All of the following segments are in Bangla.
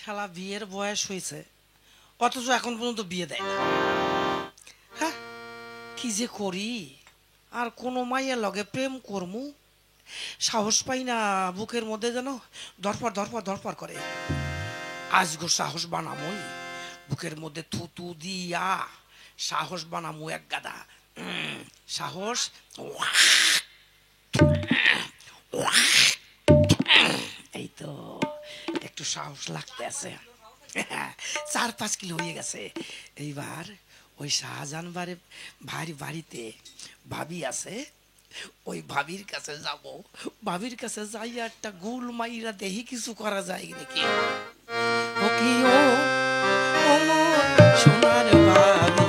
শালা বিয়ের বয়স হয়েছে, অথচ এখন পর্যন্ত বিয়ে দেয় না। হ্যাঁ, কি যে করি। আর কোনো মাইয়ের লগে প্রেম করমু, সাহস পাই না। বুকের মধ্যে যেন ধরপড় ধরপড় ধরপড় করে। আজ গো সাহস বানামই, বুকের মধ্যে থুতু দিয়া সাহস বানামু এক গাদা। সাহস। এই তো একটু সাহস লাগতে আছে। 4-5 কিলো হয়ে গেছে। এইবার ওই শাহজাহান ভাই বাড়িতে ভাবি আছে, ওই ভাবির কাছে যাব। ভাবির কাছে যাই একটা গুল মাইরা দেহি কিছু করা যায় নাকি। ও কি ও, ও মোর সোনার ভাবি,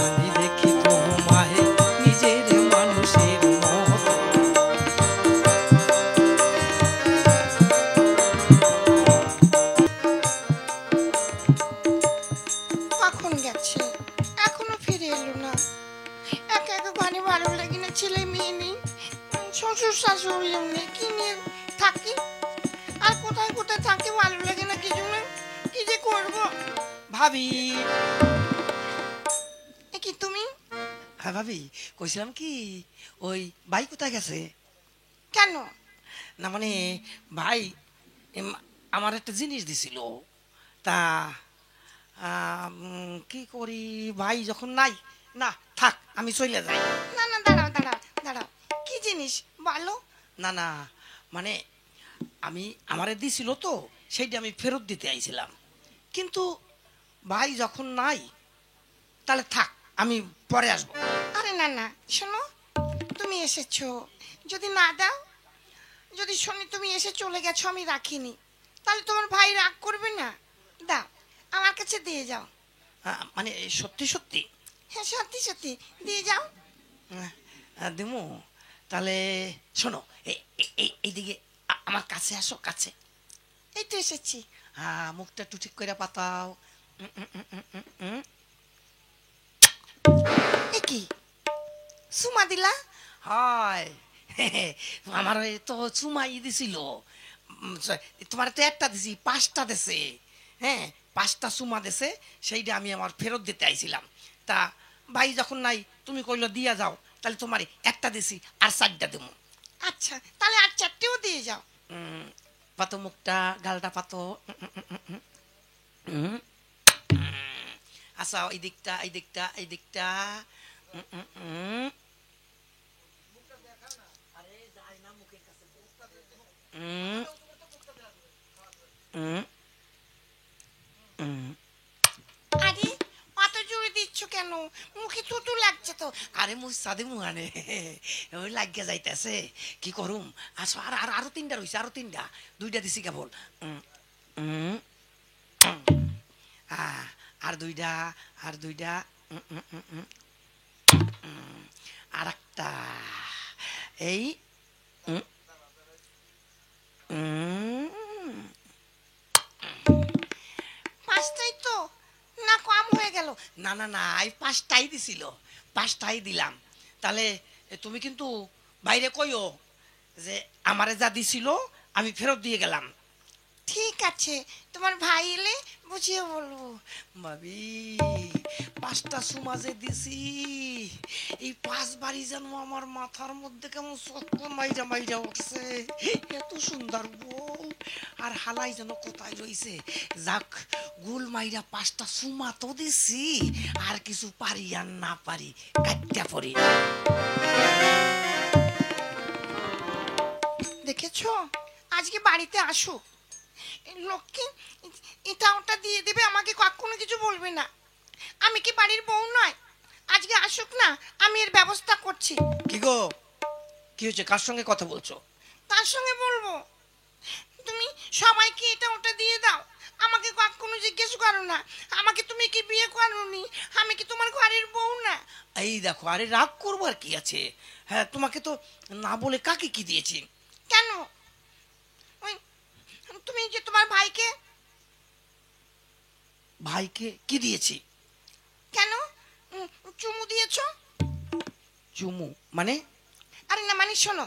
আমি দেখি তোমায় নিজের মানুষের মতো। কখন গেছে? এখনো ফিরে এলো না। একা একা ঘরে ভালো লাগে না, ছেলে মেয়ে নেই, শ্বশুর শাশুড়িও নেই, কি নিয়ে থাকি? আর কোথায় কোথায় থাকি ভালো লাগে না, কিছু না। কি যে করবো? ভাবি। এ কি তুমি? হ্যাঁ ভাবি, কইছিলাম কি, ওই ভাই কোথায় গেছে? কেন? না মানে ভাই আমার একটা জিনিস দিছিল, তা কি করি। ভাই যখন নাই, না থাক আমি চলে যাই। না না, দাঁড়াও দাঁড়াও দাঁড়াও, কি জিনিস বলো? না না, মানে আমি আমারে দিছিল তো, সেইটা আমি ফেরত দিতে আইছিলাম। কিন্তু ভাই যখন নাই, তাহলে থাক, আমি পরে আসবো। আরে না না, শোনো, তুমি এসেছো, যদি না দাও, যদি শুনি তুমি এসে চলে গেছো আমি রাখিনি, তাহলে তোমার ভাই রাগ করবে না? দাও, আমার কাছে দিয়ে যাও। মানে সত্যি সত্যি। হ্যাঁ, সত্যি সত্যি দিয়ে যাও। দিমু। তাহলে শোনো, এইদিকে আমার কাছে আসো, কাছে। এই তো এসেছি। মুখটা একটু ঠিক করে পাতাও। উম, উম, উম, উম, উম, উম। এ কি, সুমা দিলা? হয়। আমার এই তো চুমাই দিছিল। তোমার তো একটা দিছি, 5টা দিছে। হ্যাঁ, 5টা চুমা দিছে, সেইটা আমি আমার ফেরত দিতে আইছিলাম। তা ভাই যখন নাই, তুমি কইলো দিয়া যাও, তাহলে তোমার একটা দিছি, আর 4টা দেবো। আচ্ছা, তাহলে আর চারটেও দিয়ে যাও। পাতো মুখটা, গালটা পাতো। উম, আচ্ছা, এই দিকটা, এই দিকটা, এই দিকটা। উম, উম, উম। উম, উম, উম। আরে, অত জোরে দিচ্ছ কেন? মুখে থুতু লাগছে তো। আরে মুই সাদে মুহানে, ওই লাগিয়া যাইতেছে, কি করুম। আসো, আর আর আরো 3টা রইছে, আরো 3টা। 2টা দিছি কেবল। উম, উম, আর 2টা, আর 2টা। উম, উম, উম, উম, আর একটা। এই উম, উম, পাঁচটাই তো, না কম হয়ে গেল? না না না, এই 5টাই দিছিল, 5টাই দিলাম। তাহলে তুমি কিন্তু বাইরে কইও যে আমারে যা দিছিল আমি ফেরত দিয়ে গেলাম। ঠিক আছে, তোমার ভাই এলে বুঝিয়ে বলবো। ভাবি, 5টা সুমাজে দিছি, এই 5বারই যেন আমার মাথার মধ্যে কেমন চক্কর মাইরা মাইরা উঠছে। এত সুন্দর বউ, আর হালাই যেন কোথায় রইছে। যাক, গুল মাইরা 5টা সুমা তো দিছি, আর কিছু পারি আর না পারি, কাটটা পড়ি। দেখেছো, আজকে বাড়িতে আসুক লক্ষ্মী, এটা ওটা দিয়ে দেবে, আমাকে কখনো কিছু বলবে না। আমি কি বাড়ির বউ নয়? আজকে আসুক না, আমি এর ব্যবস্থা করছি। কি গো, কি হয়েছে, কার সঙ্গে কথা বলছো? তার সঙ্গে বলবো? তুমি সবাইকে এটা ওটা দিয়ে দাও, আমাকে কখনো জিজ্ঞেস করো না। আমাকে তুমি কি বিয়ে করোনি? আমি কি তোমার ঘরের বউ না? এই দেখো, আরে রাগ করবো আর কি আছে। হ্যাঁ, তোমাকে তো না বলে কাকে কি দিয়েছি। কেন? ওই, তুমি যে তোমার ভাইকে। ভাইকে কি দিয়েছি? কেন চুমু দিয়েছো? চুমু মানে? আরে না, মানে শোনো,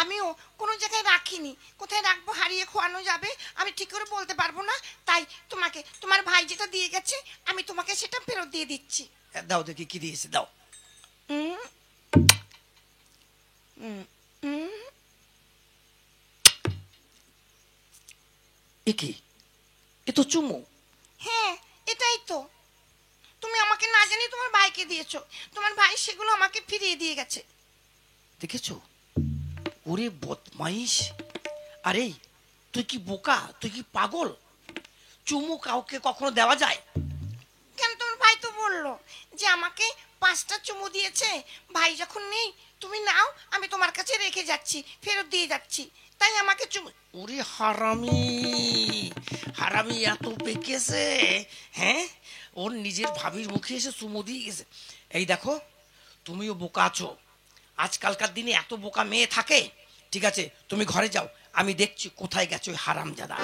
আমিও কোনো জায়গায় রাখিনি, কোথায় রাখবো হারিয়ে খোয়ানো যাবে আমি ঠিক করে বলতে পারবো না, তাই তোমাকে তোমার ভাই যেটা দিয়ে গেছে আমি তোমাকে সেটা ফেরত দিয়ে দিচ্ছি। দাও দেখি কি দিয়েছে, দাও। উম, উম, উম, এ কি? এ তো চুমু। হ্যাঁ এটাই তো, তুমি আমাকে না জানি তোমার ভাইকে দিয়েছো, তোমার ভাই সেগুলো আমাকে ফিরিয়ে দিয়ে গেছে। দেখেছো? ওরে বদমাইশ! আরে তুই কি বোকা, তুই কি পাগল? চুমু কাউকে কখনো দেওয়া যায়? কেন, তোমার ভাই তো বললো যে আমাকে 5টা চুমু দিয়েছে, ভাই যখন নেই তুমি নাও, আমি তোমার কাছে রেখে যাচ্ছি, ফেরত দিয়ে যাচ্ছি, তাই আমাকে চুমু। ওরে হারামি, হারামি এত পেকেছে! হ্যাঁ, ওর নিজের ভাবির মুখে এসে চুমু দিয়ে গেছে। এই দেখো, তুমিও বোকা আছো। আজকালকার দিনে এত বোকা মেয়ে থাকে? ঠিক আছে, তুমি ঘরে যাও, আমি দেখছি কোথায় গেছো ওই হারামজাদা।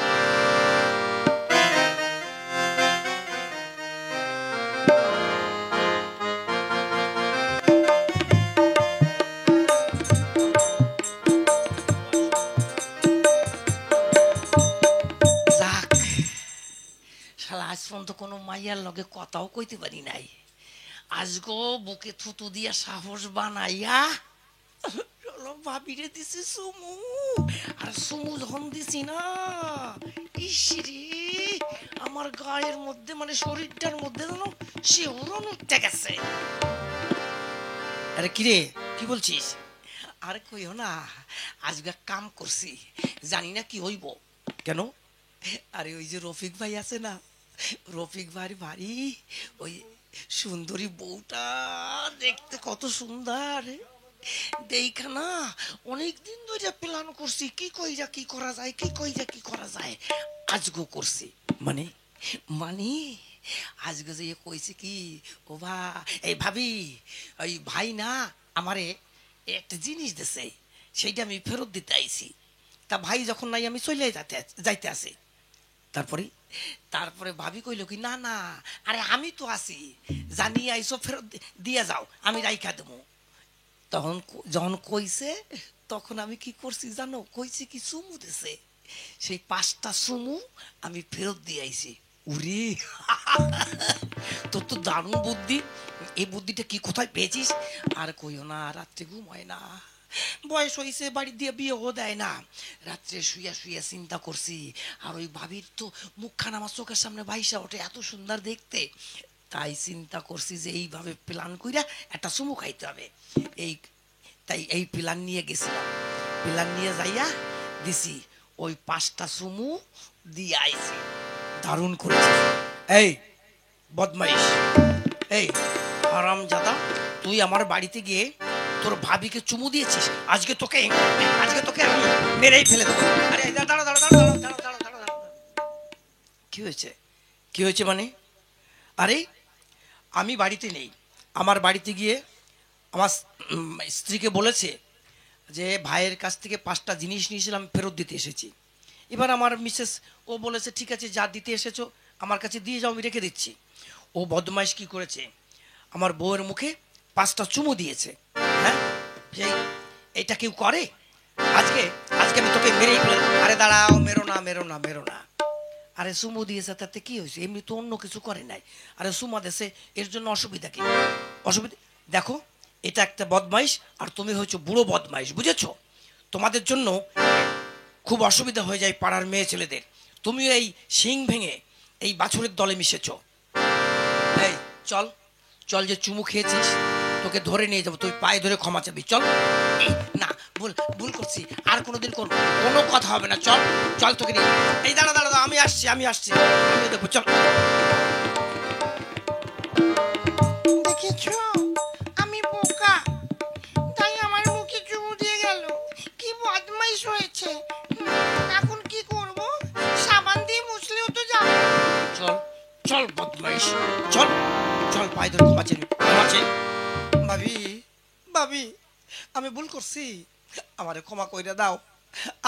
যাক, শালা আজ পর্যন্ত কোনো মাইয়ার লগে কথাও কইতে পারি নাই। আজগো বুকে থুতু দিয়া সাহস বানাইয়া ভাবিরে দিছি সুমু। আর সুমু যখন দিছি না, ইসরে আমার গায়ের মধ্যে মানে শরীরটার মধ্যে যেন শিহরণ উঠতে গেছে। আরে কিরে, কি বলছিস? আরে কইও না, আজকে কাম করছি, জানি না কি হইব। কেন? আরে ওই যে রফিক ভাই আছে না, রফিক ভাই বাড়ি ওই সুন্দরী বউটা দেখতে কত সুন্দর, দেখা না অনেকদিন ধরে প্ল্যান করছি কি কইরা কি করা যায়, কি কইরা কি করা যায়, আজগো করছি। মানে মানে আজকে যে কইছে কি, ও এই ভাবি, ওই ভাই না আমারে একটা জিনিস দিছে, সেইটা আমি ফেরত দিতে আইছি। তা ভাই যখন নাই আমি চলে যাইতে আছি। তারপরে তারপরে ভাবি কইল কি, না না, আরে আমি তো আছি, জানি আইসো ফেরত দিয়া যাও, আমি রাইখা দেবো। তখন যখন কইছে তখন আমি কি করছি জানো, কইছি কি চুমু দিছে, সেই 5টা চুমু আমি ফেরত দিয়ে আইছি। উরে তোর তো দারুণ বুদ্ধি, এই বুদ্ধিটা কি কোথায় পেয়েছিস? আর কইও না, রাত্রে ঘুম হয় না, বয়স হয়েছে, বাড়ি দিয়ে বিয়েও দেয় না, রাত্রে শুইয়া শুইয়া চিন্তা করছি। আর ওই ভাবির তো মুখখানা আমার চোখের সামনে ভাইসা ওঠে, এত সুন্দর দেখতে, তাই চিন্তা করছি যে এইভাবে প্ল্যান কইরা একটা চুমু খাইতে হবে। তাই এই প্ল্যান নিয়ে গেছিলাম, প্ল্যান নিয়ে যাইয়া দিছি, ওই 5টা চুমু দিয়ে আইছি। দারুণ করেছিস। এই বদমাইশ, এই হারামজাদা, তুই আমার বাড়িতে গিয়ে তোর ভাবিকে চুমু দিয়েছিস, আজকে তোকে আমি মেরেই ফেলে দেবো। আরে দাঁড়া দাঁড়া দাঁড়া দাঁড়া দাঁড়া দাঁড়া দাঁড়া দাঁড়া। কি হয়েছে? কি হয়েছে মানে? আরে আমি বাড়িতে নেই, আমার বাড়িতে গিয়ে আমার স্ত্রীকে বলেছে যে ভাইয়ের কাছ থেকে 5টা জিনিস নিয়েছিলাম, ফেরত দিতে এসেছি। এবার আমার মিসেস ও বলেছে ঠিক আছে, যা দিতে এসেছো আমার কাছে দিয়ে যাও, আমি রেখে দিচ্ছি। ও বদমাইশ কি করেছে, আমার বউয়ের মুখে 5টা চুমু দিয়েছে। হ্যাঁ, সেই এটা কেউ করে? আজকে আজকে আমি তোকে মেরেই ফেলে। আরে দাঁড়াও, মেরো না মেরো না মেরো না। আরে চুমু দিয়েছে তাতে কি হয়েছে, এমনি তো অন্য কিছু করে নাই। আরে চুমা দেশে, এর জন্য অসুবিধা কি? অসুবিধা দেখো, এটা একটা বদমাইশ, আর তুমি হয়েছো বুড়ো বদমাইশ, বুঝেছো? তোমাদের জন্য খুব অসুবিধা হয়ে যায় পাড়ার মেয়ে ছেলেদের। তুমিও এই শিং ভেঙে এই বাছুরের দলে মিশেছো। এই চল চল, যে চুমু খেয়েছিস তোকে ধরে নিয়ে যাবো, তুই পায়ে ধরে ক্ষমা চাবি, চল। এই, না, ভুল ভুল করছি, আর কোনোদিন করবো, কোনো কথা হবে না, চল চল তোকে নিয়ে। এই দাঁড়া দাঁড়া দাঁড়া, আমি আসছি আমি দেখবো, চল। দেখেছো আমি বোকা, তাই আমার মুখে চুমু দিয়ে গেল, কি বদমাইশ হয়েছে। এখন কি করব, সাবান দিয়ে মুছলেও তো যাবে। চল চল বদমাইশ, চল চল, পায়ে ধরে ক্ষমা চেয়ে ক্ষমা চেয়ে। ভাবি, ভাবি, আমি ভুল করছি, আমারে ক্ষমা কইরা দাও,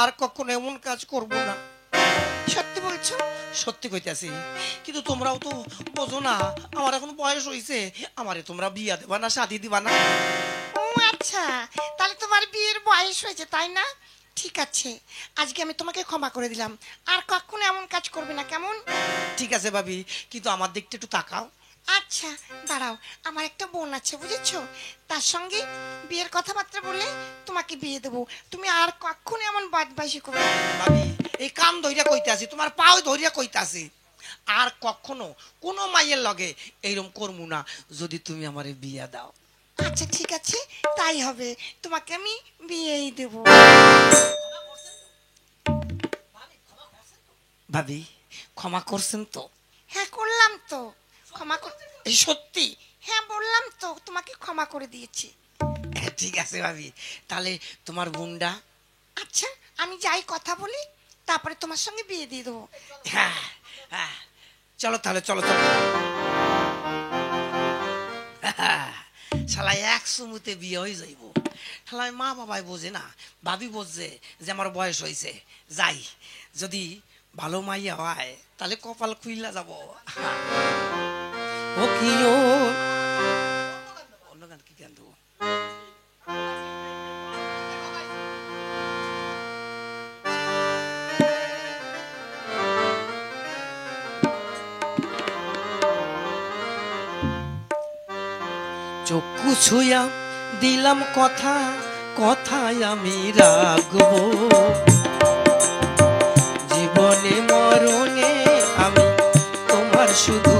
আর কখনো এমন কাজ করব না। সত্যি বলছো? সত্যি কইতাছি, কিন্তু তোমরাও তো বোঝো না, আমার এখন বয়স হইছে, আমারে তোমরা বিয়া দেবা না, শাদি দিবা না? ও আচ্ছা, তাহলে তোমার বিয়ের বয়স হয়েছে তাই না? ঠিক আছে, আজকে আমি তোমাকে ক্ষমা করে দিলাম, আর কখনো এমন কাজ করবে না, কেমন? ঠিক আছে ভাবি, কিন্তু আমার দিকটা একটু তাকাও। আচ্ছা দাঁড়াও, আমার একটা বোন আছে বুঝেছো, তার সঙ্গে বিয়ের কথাবার্তা বলে তোমাকে বিয়ে দেবো। তুমি আর কখনো এমন বাদবাসি করবে না। ভাবি, এই কান ধইরা কইতে আছি, তোমার পাও ধইরা কইতে আছি, আর কখনো কোনো মাইয়ের লগে এইরকম করমু না, যদি তুমি আমারে বিয়া দাও। আচ্ছা ঠিক আছে, তাই হবে, তোমাকে আমি বিয়েই দেবো। ভাবি, ক্ষমা করছেন তো? হ্যাঁ করলাম তো, ক্ষমা কর। এই সত্যি? হ্যাঁ বললাম তো, তোমাকে ক্ষমা করে দিয়েছি। হ্যাঁ, ঠিক আছে ভাবি, তাহলে তোমার বোনটা? আচ্ছা আমি যাই কথা বলি, তারপরে তোমার সঙ্গে বিয়ে দিয়ে দেবো। হ্যাঁ হ্যাঁ, চলো তাহলে, চলো চলো। শালা এক সুমুতে বিয়ে হয়ে যাইব। শালা মা বাবাই বোঝে না, ভাবি বোঝে যে আমার বয়স হয়েছে, যাই, যদি ভালো মাইয়া হয় তাহলে কপাল খুইলা যাব। ও কি ও, অন্য গান কি গান দেবো? চক্ষু ছুঁয়া দিলাম কথা, কথায় আমি রাখবো, জীবনে মরণে আমি তোমার শুধু